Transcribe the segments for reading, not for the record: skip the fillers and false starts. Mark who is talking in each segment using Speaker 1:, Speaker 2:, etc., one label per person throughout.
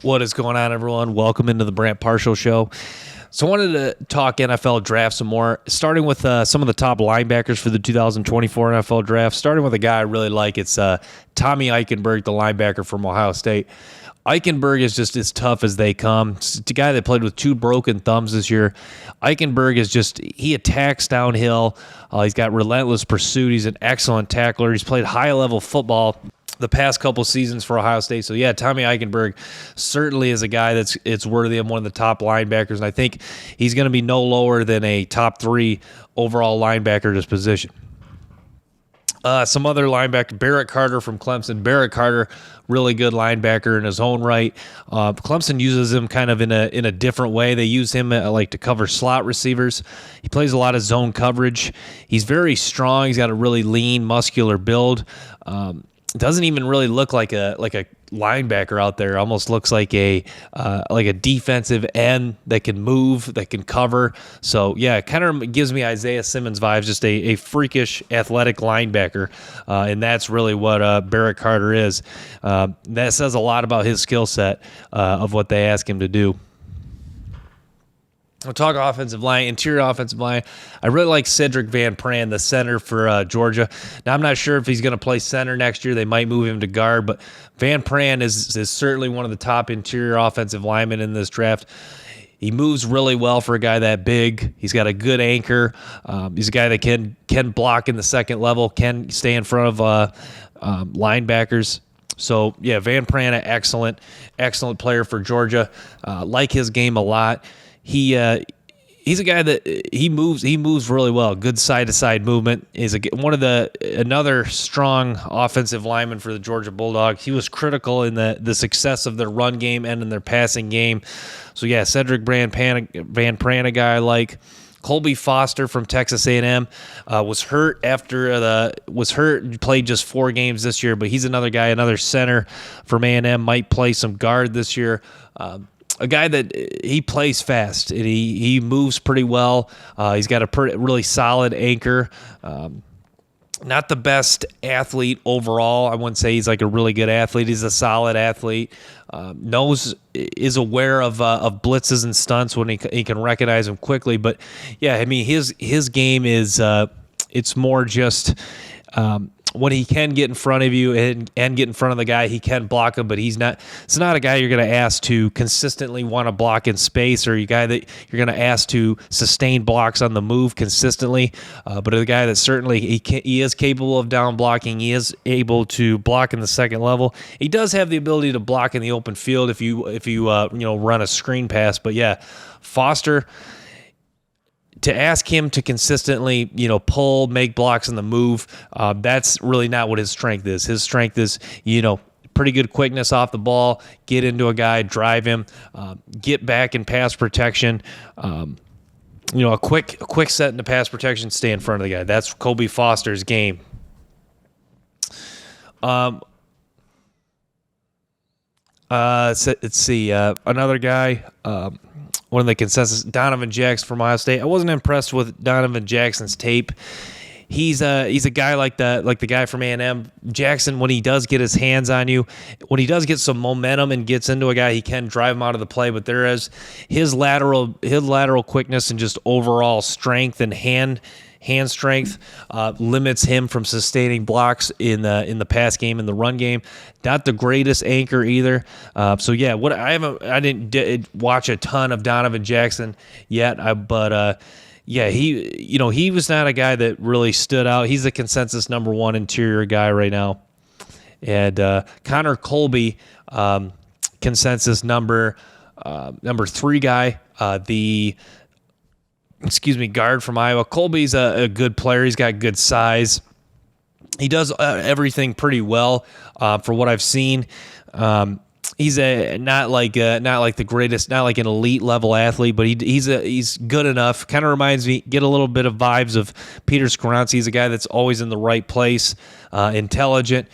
Speaker 1: What is going on, everyone? Welcome into the Brant Partial Show. So I wanted to talk NFL draft some more, starting with some of the top linebackers for the 2024 NFL draft, starting with a guy I really like. It's Tommy Eichenberg, the linebacker from Ohio State. Eichenberg is just as tough as they come. It's a guy that played with 2 broken thumbs this year. Eichenberg is he attacks downhill. He's got relentless pursuit. He's an excellent tackler. He's played high-level football the past couple seasons for Ohio State. So, yeah, Tommy Eichenberg certainly is a guy it's worthy of one of the top linebackers, and I think he's going to be no lower than a top 3 overall linebacker at his position. Some other linebacker, Barrett Carter from Clemson. Barrett Carter, really good linebacker in his own right. Clemson uses him kind of in a different way. They use him to cover slot receivers. He plays a lot of zone coverage. He's very strong. He's got a really lean, muscular build. Doesn't even really look like a linebacker out there. Almost looks like a defensive end that can move, that can cover. So yeah, it kind of gives me Isaiah Simmons vibes, just a freakish athletic linebacker, and that's really what Barrett Carter is. That says a lot about his skill set of what they ask him to do. We'll talk offensive line, interior offensive line. I really like Cedric Van Pran, the center for Georgia. Now, I'm not sure if he's going to play center next year. They might move him to guard, but Van Pran is certainly one of the top interior offensive linemen in this draft. He moves really well for a guy that big. He's got a good anchor. He's a guy that can block in the second level, can stay in front of linebackers. So, yeah, Van Pran, an excellent player for Georgia. Like his game a lot. He's a guy that he moves really well. Good side to side movement. Is another strong offensive lineman for the Georgia Bulldogs. He was critical in the success of their run game and in their passing game. So yeah, Cedric Van Pran, a guy I like. Colby Foster from Texas A&M was hurt played just 4 games this year, but he's another guy, another center from A&M, might play some guard this year. A guy that he plays fast and he moves pretty well. He's got a really solid anchor. Not the best athlete overall. I wouldn't say he's like a really good athlete. He's a solid athlete. Is aware of blitzes and stunts when he can recognize them quickly. But yeah, I mean his game is it's more just when he can get in front of you and get in front of the guy, he can block him, but it's not a guy you're going to ask to consistently want to block in space, or a guy that you're going to ask to sustain blocks on the move consistently. But a guy that certainly he is capable of down blocking. He is able to block in the second level. He does have the ability to block in the open field if you run a screen pass. But yeah, Foster, to ask him to consistently, pull, make blocks on the move, that's really not what his strength is. His strength is, pretty good quickness off the ball, get into a guy, drive him, get back in pass protection, a quick set into pass protection, stay in front of the guy. That's Colby Foster's game. Let's see, another guy, one of the consensus, Donovan Jackson from Ohio State. I wasn't impressed with Donovan Jackson's tape. He's a guy like the guy from A&M. Jackson, when he does get his hands on you, when he does get some momentum and gets into a guy, he can drive him out of the play. But there is his lateral quickness and just overall strength and hand strength limits him from sustaining blocks in the pass game and the run game. Not the greatest anchor either. So yeah, I didn't watch a ton of Donovan Jackson yet, but yeah, he was not a guy that really stood out. He's the consensus number 1 interior guy right now. And Connor Colby, consensus number 3 guy, guard from Iowa. Colby's a good player. He's got good size. He does everything pretty well for what I've seen. He's not like the greatest, not like an elite level athlete, but he's good enough. Kind of reminds me, get a little bit of vibes of Peter Skoronski. He's a guy that's always in the right place, intelligent,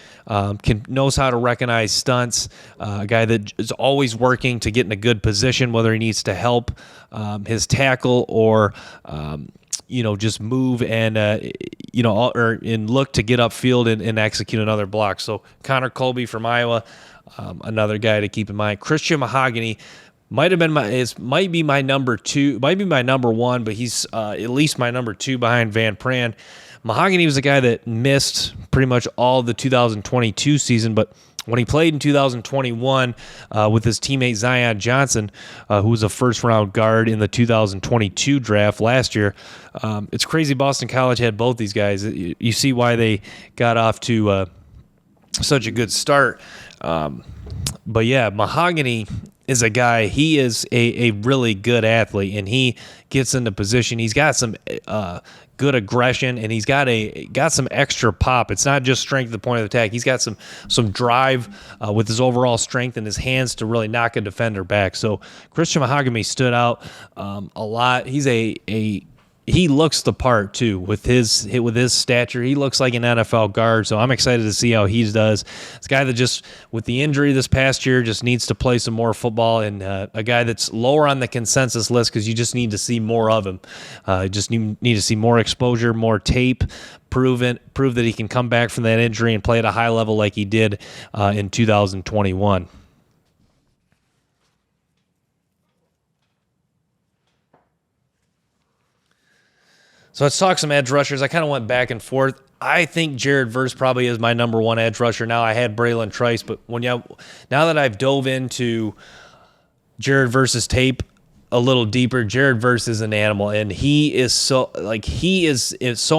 Speaker 1: knows how to recognize stunts. A guy that is always working to get in a good position, whether he needs to help his tackle or just move and look to get upfield and execute another block. So Connor Colby from Iowa. another guy to keep in mind. Christian Mahogany might be my number two, might be my number one, but he's at least my number two behind Van Pran. Mahogany was a guy that missed pretty much all the 2022 season, but when he played in 2021 with his teammate Zion Johnson, who was a first-round guard in the 2022 draft last year, it's crazy Boston College had both these guys. You see why they got off to such a good start. But yeah, Mahogany is a guy, he is a really good athlete, and he gets into position. He's got some good aggression, and he's got some extra pop. It's not just strength at the point of attack. He's got some drive with his overall strength in his hands to really knock a defender back. So Christian Mahogany stood out a lot. He looks the part too with his stature. He looks like an NFL guard, so I'm excited to see how he does. It's a guy that just, with the injury this past year, just needs to play some more football, and a guy that's lower on the consensus list because you just need to see more of him. Just need to see more exposure, more tape, prove that he can come back from that injury and play at a high level like he did in 2021. So let's talk some edge rushers. I kind of went back and forth. I think Jared Verse probably is my number one edge rusher. Now I had Braylon Trice, but now that I've dove into Jared Verse's tape a little deeper, Jared Verse is an animal, and he is so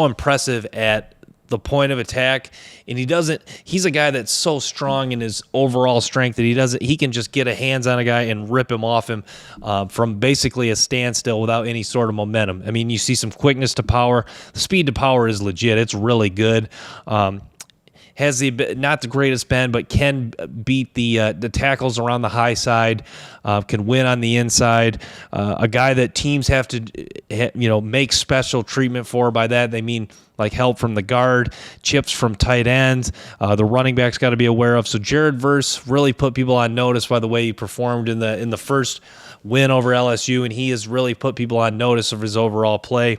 Speaker 1: impressive at the point of attack, and he's a guy that's so strong in his overall strength that he can just get a hands on a guy and rip him off him from basically a standstill without any sort of momentum. I mean, you see some quickness to power. The speed to power is legit. It's really good. Has not the greatest bend, but can beat the tackles around the high side, can win on the inside. A guy that teams have to make special treatment for. By that they mean like help from the guard, chips from tight ends. The running back's got to be aware of. So Jared Verse really put people on notice by the way he performed in the first win over LSU, and he has really put people on notice of his overall play.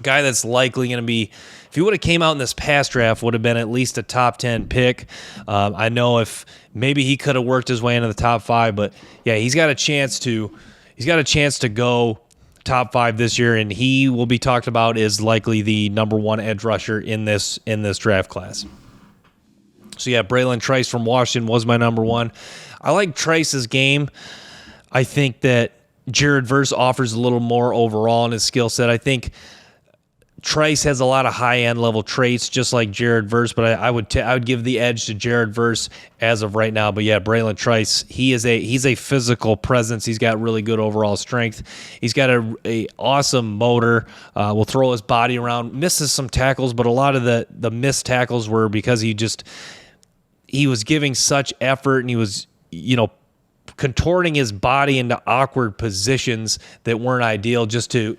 Speaker 1: Guy that's likely going to be, if he would have came out in this past draft, would have been at least a top 10 pick. I know if maybe he could have worked his way into the top 5, but yeah, he's got a chance to go top 5 this year, and he will be talked about as likely the number one edge rusher in this draft class. So yeah, Braylon Trice from Washington was my number one. I like Trice's game. I think that Jared Verse offers a little more overall in his skill set. I think Trice has a lot of high-end level traits, just like Jared Verse, but I would give the edge to Jared Verse as of right now. But yeah, Braylon Trice, he's a physical presence. He's got really good overall strength. He's got a awesome motor. Will throw his body around, misses some tackles, but a lot of the missed tackles were because he was giving such effort, and he was contorting his body into awkward positions that weren't ideal just to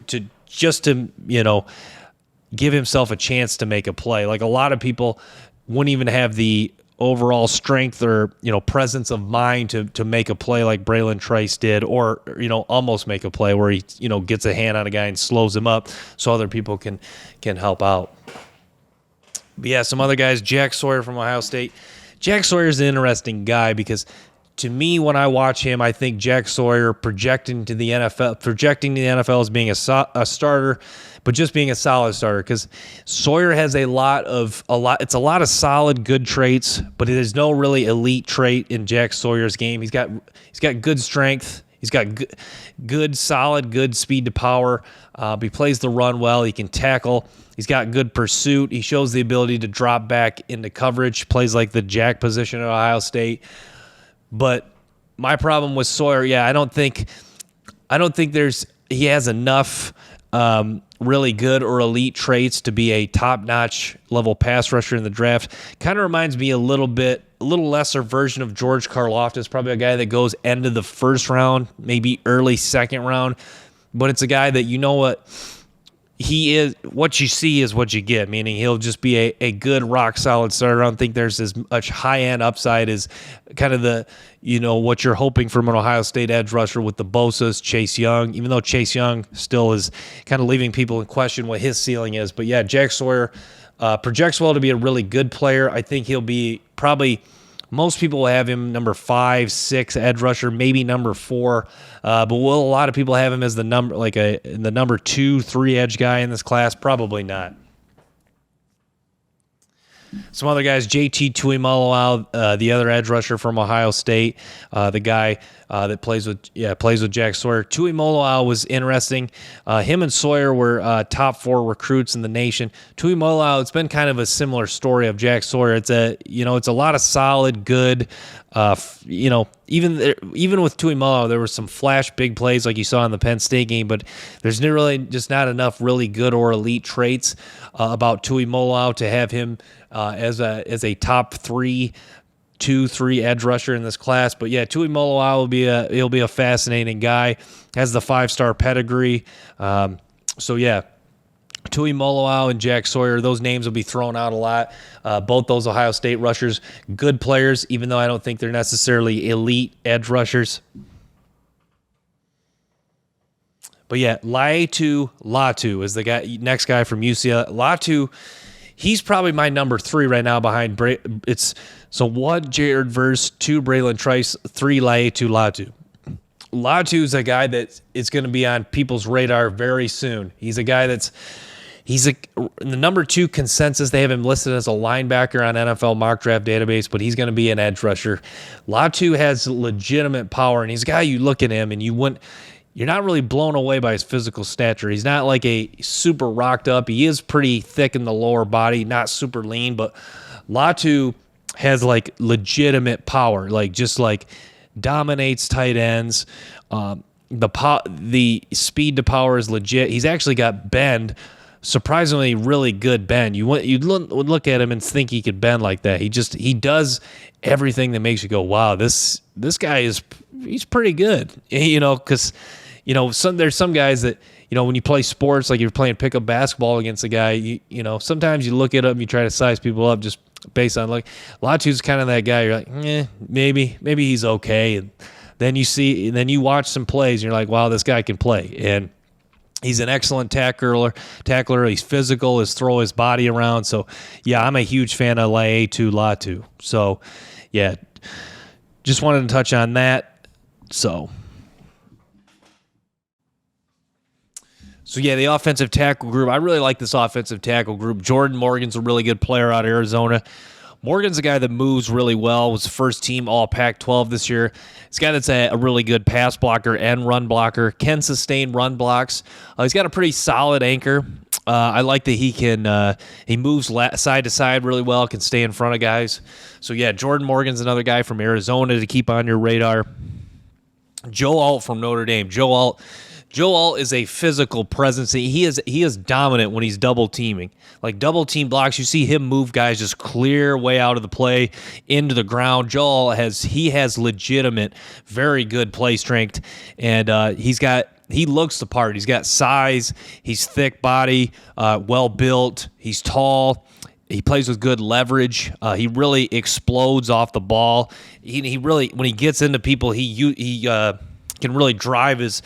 Speaker 1: give himself a chance to make a play. Like a lot of people wouldn't even have the overall strength or, presence of mind to make a play like Braylon Trice did, or, almost make a play where he, gets a hand on a guy and slows him up so other people can help out. But yeah, some other guys, Jack Sawyer from Ohio State. Jack Sawyer's an interesting guy because to me, when I watch him, I think Jack Sawyer projecting to the NFL as being a starter, but just being a solid starter, because Sawyer has a lot of solid good traits, but there's no really elite trait in Jack Sawyer's game. He's got good strength. He's got good speed to power. He plays the run well. He can tackle. He's got good pursuit. He shows the ability to drop back into coverage, plays like the jack position at Ohio State. But my problem with Sawyer, I don't think he has enough really good or elite traits to be a top-notch level pass rusher in the draft. Kind of reminds me a little lesser version of George Karlaftis, probably a guy that goes end of the first round, maybe early second round. But it's a guy that he is, what you see is what you get, meaning he'll just be a good rock-solid starter. I don't think there's as much high-end upside as kind of what you're hoping from an Ohio State edge rusher with the Bosa's, Chase Young, even though Chase Young still is kind of leaving people in question what his ceiling is. But yeah, Jack Sawyer projects well to be a really good player. I think he'll be probably Most people have him number 5, 6 edge rusher, maybe number 4. But will a lot of people have him as the number 2, 3 edge guy in this class? Probably not. Some other guys, JT Tuimoloau, the other edge rusher from Ohio State, the guy that plays with Jack Sawyer. Tuimoloau was interesting. Him and Sawyer were top 4 recruits in the nation. Tuimoloau, it's been kind of a similar story of Jack Sawyer. It's a lot of solid, good. Even with Tuimoloau, there were some flash big plays like you saw in the Penn State game, but there's really just not enough really good or elite traits about Tuimoloau to have him as a top 3, 2, 3 edge rusher in this class. But yeah, Tuimoloau will be a fascinating guy. Has the 5-star pedigree. So yeah, Tuimoloau and Jack Sawyer, those names will be thrown out a lot. Both those Ohio State rushers, good players, even though I don't think they're necessarily elite edge rushers. But yeah, Laiatu Latu is the next guy from UCLA. Latu, he's probably my number 3 right now behind it's so 1 Jared Verse, 2 Braylon Trice, 3 Laiatu Latu. Latu is a guy that is going to be on people's radar very soon. He's a guy in the number 2 consensus. They have him listed as a linebacker on NFL mock draft database, but he's going to be an edge rusher. Latu has legitimate power, and he's a guy you look at him and you're not really blown away by his physical stature. He's not like a super rocked up. He is pretty thick in the lower body, not super lean, but Latu has like legitimate power, dominates tight ends. The speed to power is legit. He's actually got bend, surprisingly really good bend. You'd look at him and think he could bend like that. He does everything that makes you go, wow, this guy he's pretty good. Because there's some guys that when you play sports, like you're playing pickup basketball against a guy, sometimes you look at him, you try to size people up just based on Latu's kind of that guy. You're like, maybe he's okay. And then you watch some plays and you're like, wow, this guy can play. And he's an excellent tackler. He's physical. Throw his body around. So yeah, I'm a huge fan of Laiatu Latu. So yeah, just wanted to touch on that. So yeah, the offensive tackle group. I really like this offensive tackle group. Jordan Morgan's a really good player out of Arizona. Morgan's a guy that moves really well, was first team all Pac-12 this year. He's a guy that's a really good pass blocker and run blocker, can sustain run blocks. He's got a pretty solid anchor. I like that he moves side to side really well, can stay in front of guys. So yeah, Jordan Morgan's another guy from Arizona to keep on your radar. Joe Alt from Notre Dame. Joe Alt is a physical presence. He is dominant when he's double teaming. Like double team blocks, you see him move guys just clear way out of the play into the ground. Joe Alt has legitimate, very good play strength, and he looks the part. He's got size. He's thick body, well built. He's tall. He plays with good leverage. He really explodes off the ball. He really, when he gets into people, he can really drive his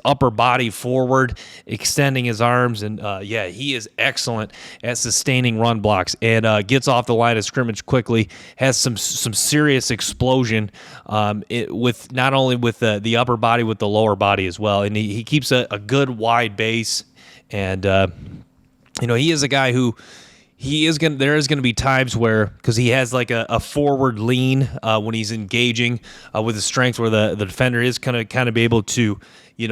Speaker 1: upper body forward, extending his arms, and he is excellent at sustaining run blocks and gets off the line of scrimmage quickly. Has some serious explosion with not only with the upper body, with the lower body as well, and he keeps a good wide base, and he is a guy who. There is going to be times where, because he has like a forward lean when he's engaging with his strength, where the defender is going to kind of be able to,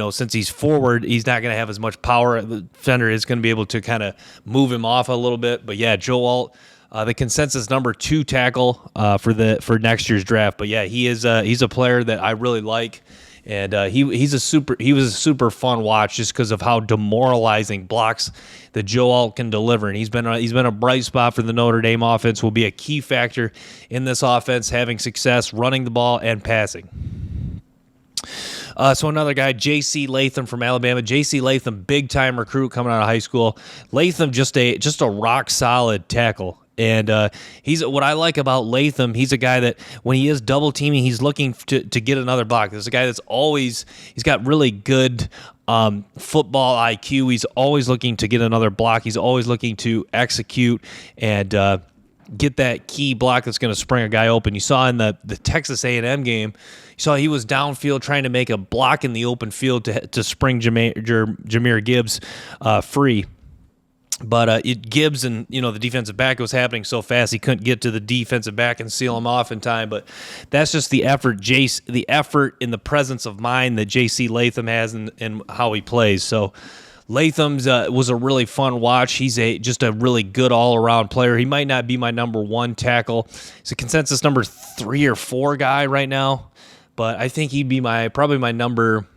Speaker 1: since he's forward, he's not going to have as much power. The defender is going to be able to kind of move him off a little bit. But yeah, Joe Alt, the consensus number 2 tackle for next year's draft. But yeah, he's a player that I really like. And he was a super fun watch just because of how demoralizing blocks that Joe Alt can deliver. And he's been a bright spot for the Notre Dame offense. Will be a key factor in this offense having success running the ball and passing. So another guy, J.C. Latham from Alabama. J.C. Latham, big time recruit coming out of high school. Latham just a rock solid tackle. And he's what I like about Latham. He's a guy that when he is double teaming, he's looking to get another block. There's a guy he's got really good football IQ. He's always looking to get another block. He's always looking to execute, and get that key block that's going to spring a guy open. You saw in the Texas A&M game, you saw he was downfield trying to make a block in the open field to spring Jahmyr Gibbs free. But Gibbs and the defensive back, was happening so fast he couldn't get to the defensive back and seal him off in time. But that's just the effort, the effort and the presence of mind that J.C. Latham has and how he plays. So Latham's was a really fun watch. He's just a really good all-around player. He might not be my number 1 tackle. He's a consensus number 3 or 4 guy right now, but I think he'd be probably my number.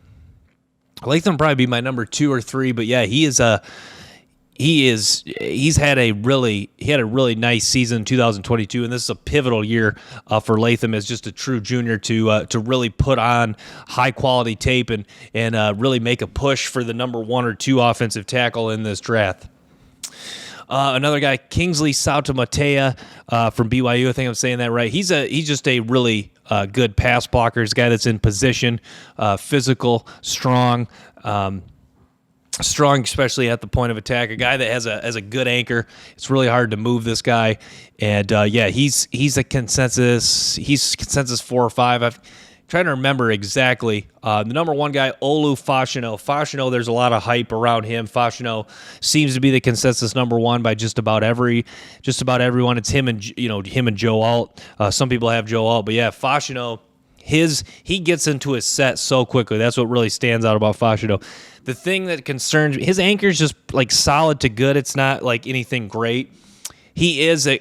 Speaker 1: Latham probably be my number 2 or 3. But yeah, he's had a really nice season in 2022, and this is a pivotal year for Latham as just a true junior to really put on high quality tape and really make a push for the number 1 or 2 offensive tackle in this draft. Another guy, Kingsley Sautamatea from BYU. I think I'm saying that right. He's just a really good pass blocker. He's a guy that's in position, physical, strong. Strong, especially at the point of attack. A guy that has a good anchor. It's really hard to move this guy. And he's a consensus. He's consensus 4 or 5. I'm trying to remember exactly. The number 1 guy, Olu Fashanu. Fashanu, there's a lot of hype around him. Fashanu seems to be the consensus number 1 by just about everyone. It's him and Joe Alt. Some people have Joe Alt, but yeah, Fashanu. He gets into his set so quickly. That's what really stands out about Fashanu. The thing that concerns me, his anchor is just like solid to good. It's not like anything great. He is a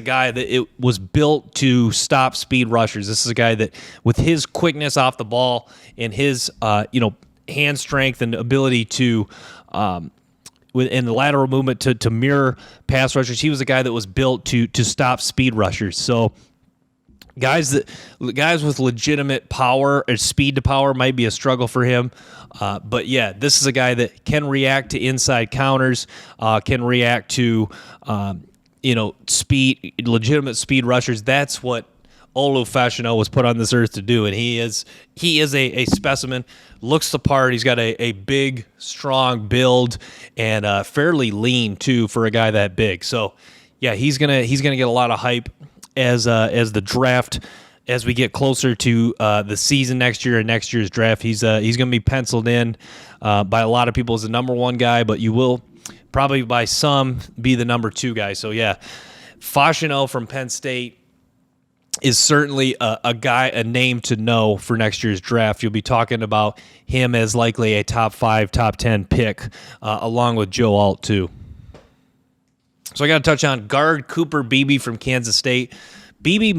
Speaker 1: guy that it was built to stop speed rushers. This is a guy that, with his quickness off the ball and his hand strength and ability to in the lateral movement to mirror pass rushers, he was a guy that was built to stop speed rushers. So guys with legitimate power or speed to power might be a struggle for him. But yeah, this is a guy that can react to inside counters, can react to legitimate speed rushers. That's what Olu Fashanu was put on this earth to do, and he is a specimen. Looks the part. He's got a big, strong build and fairly lean too for a guy that big. So yeah, he's gonna get a lot of hype as the draft, as we get closer to the season next year and next year's draft. He's going to be penciled in by a lot of people as the number 1 guy, but you will probably by some be the number 2 guy. So yeah, Fashanu from Penn State is certainly a name to know for next year's draft. You'll be talking about him as likely a top 5, top 10 pick, along with Joe Alt too. So I got to touch on guard Cooper Beebe from Kansas State. Beebe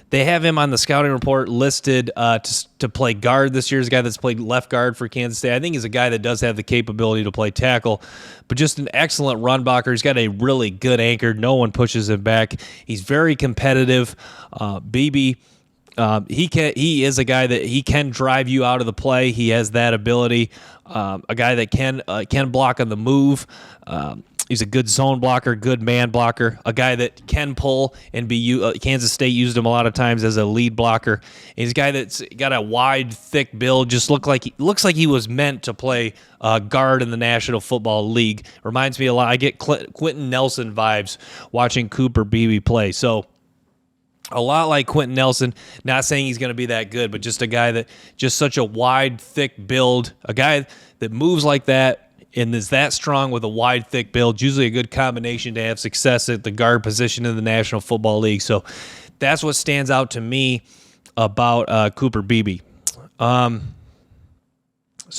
Speaker 1: they have him on the scouting report listed to play guard this year. He's a guy that's played left guard for Kansas State. I think he's a guy that does have the capability to play tackle, but just an excellent run blocker. He's got a really good anchor. No one pushes him back. He's very competitive. Beebe, he is a guy that he can drive you out of the play. He has that ability. A guy that can block on the move. He's a good zone blocker, good man blocker, a guy that can pull and be. Kansas State used him a lot of times as a lead blocker. And he's a guy that's got a wide, thick build. Just looks like he was meant to play guard in the National Football League. Reminds me a lot. I get Quentin Nelson vibes watching Cooper Beebe play. So a lot like Quentin Nelson. Not saying he's going to be that good, but just a guy that just such a wide, thick build. A guy that moves like that and is that strong with a wide, thick build. Usually a good combination to have success at the guard position in the National Football League. So that's what stands out to me about Cooper Beebe. Some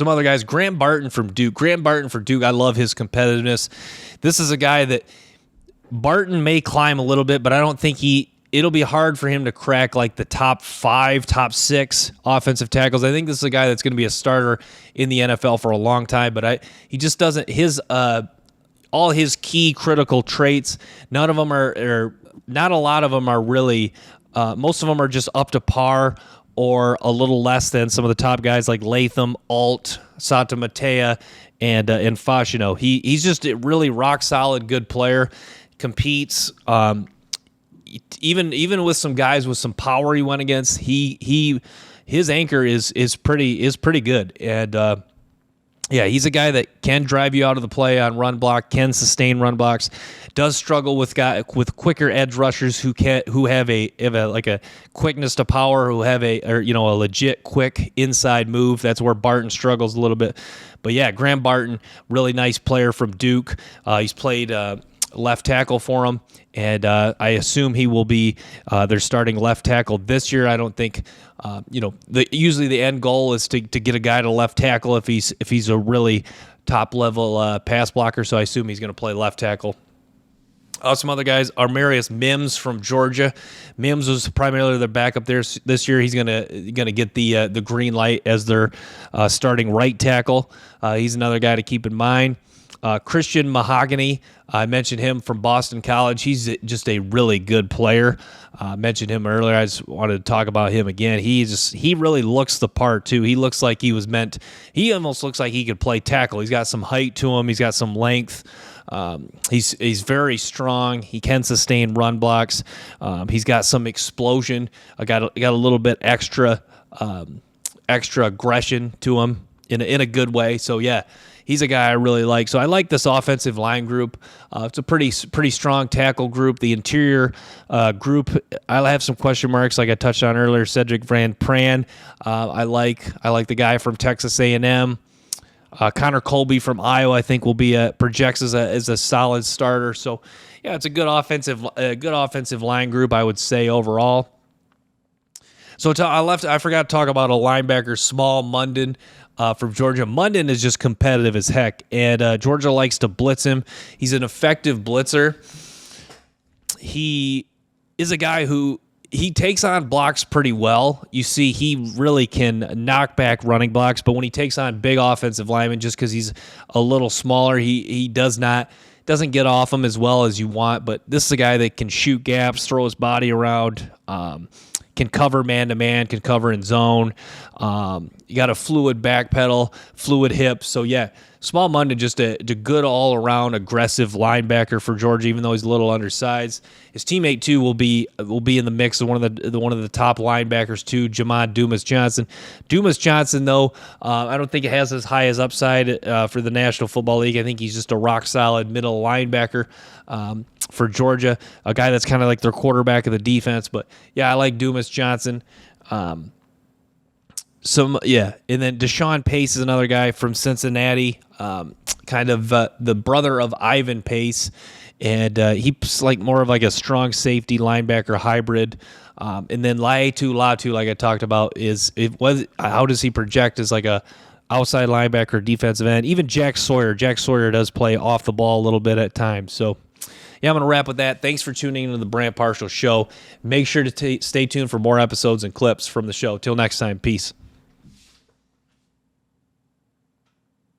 Speaker 1: other guys, Graham Barton from Duke. I love his competitiveness. This is a guy that Barton may climb a little bit, but I don't think it'll be hard for him to crack like the top 5, top 6 offensive tackles. I think this is a guy that's going to be a starter in the NFL for a long time, but he just doesn't, all his key critical traits, none of them are not a lot of them are really, most of them are just up to par or a little less than some of the top guys like Latham, Alt, Sautamatea, and Fashanu. He's just a really rock solid, good player, competes, even with some guys with some power he went against, his anchor is pretty good, and Yeah, he's a guy that can drive you out of the play on run block, can sustain run blocks. Does struggle with quicker edge rushers who have a quickness to power, who have a legit quick inside move. That's where Barton struggles a little bit. But yeah, Graham Barton, really nice player from Duke. He's played left tackle for him, and I assume he will be their starting left tackle this year. I don't think, usually the end goal is to get a guy to left tackle if he's a really top level pass blocker. So I assume he's going to play left tackle. Some other guys, Armarius Mims from Georgia. Mims was primarily their backup there this year. He's gonna get the green light as their starting right tackle. He's another guy to keep in mind. Christian Mahogany, I mentioned him from Boston College. He's just a really good player. I mentioned him earlier. I just wanted to talk about him again. He really looks the part too. He looks like he was meant. He almost looks like he could play tackle. He's got some height to him. He's got some length. He's very strong. He can sustain run blocks. He's got some explosion. Got a little bit extra aggression to him in a good way. So yeah, he's a guy I really like. So I like this offensive line group. It's a pretty strong tackle group. The interior group, I'll have some question marks, like I touched on earlier. Cedric Van Pran, I like the guy from Texas A&M. Connor Colby from Iowa, I think, projects as a solid starter. So yeah, it's a good offensive line group, I would say overall. So I forgot to talk about a linebacker, Small Munden. From Georgia. Munden is just competitive as heck, and Georgia likes to blitz him. He's an effective blitzer. He is a guy who he takes on blocks pretty well. You see, he really can knock back running blocks, but when he takes on big offensive linemen, just because he's a little smaller, he doesn't get off them as well as you want. But this is a guy that can shoot gaps, throw his body around, can cover man-to-man, can cover in zone. You got a fluid back pedal, fluid hip. So, yeah, Small Munden, just a good all-around aggressive linebacker for Georgia, even though he's a little undersized. His teammate, too, will be in the mix of one of the top linebackers, too, Jamon Dumas-Johnson. Dumas-Johnson, though, I don't think it has as high as upside for the National Football League. I think he's just a rock-solid middle linebacker for Georgia, a guy that's kind of like their quarterback of the defense. But, yeah, I like Dumas-Johnson. And then Deshaun Pace is another guy from Cincinnati, kind of the brother of Ivan Pace, and he's like more of like a strong safety linebacker hybrid. And then Latu, like I talked about, how does he project as like a outside linebacker, defensive end? Even Jack Sawyer does play off the ball a little bit at times. So, yeah, I'm going to wrap with that. Thanks for tuning into the Brant Partial Show. Make sure to stay tuned for more episodes and clips from the show. Till next time, peace.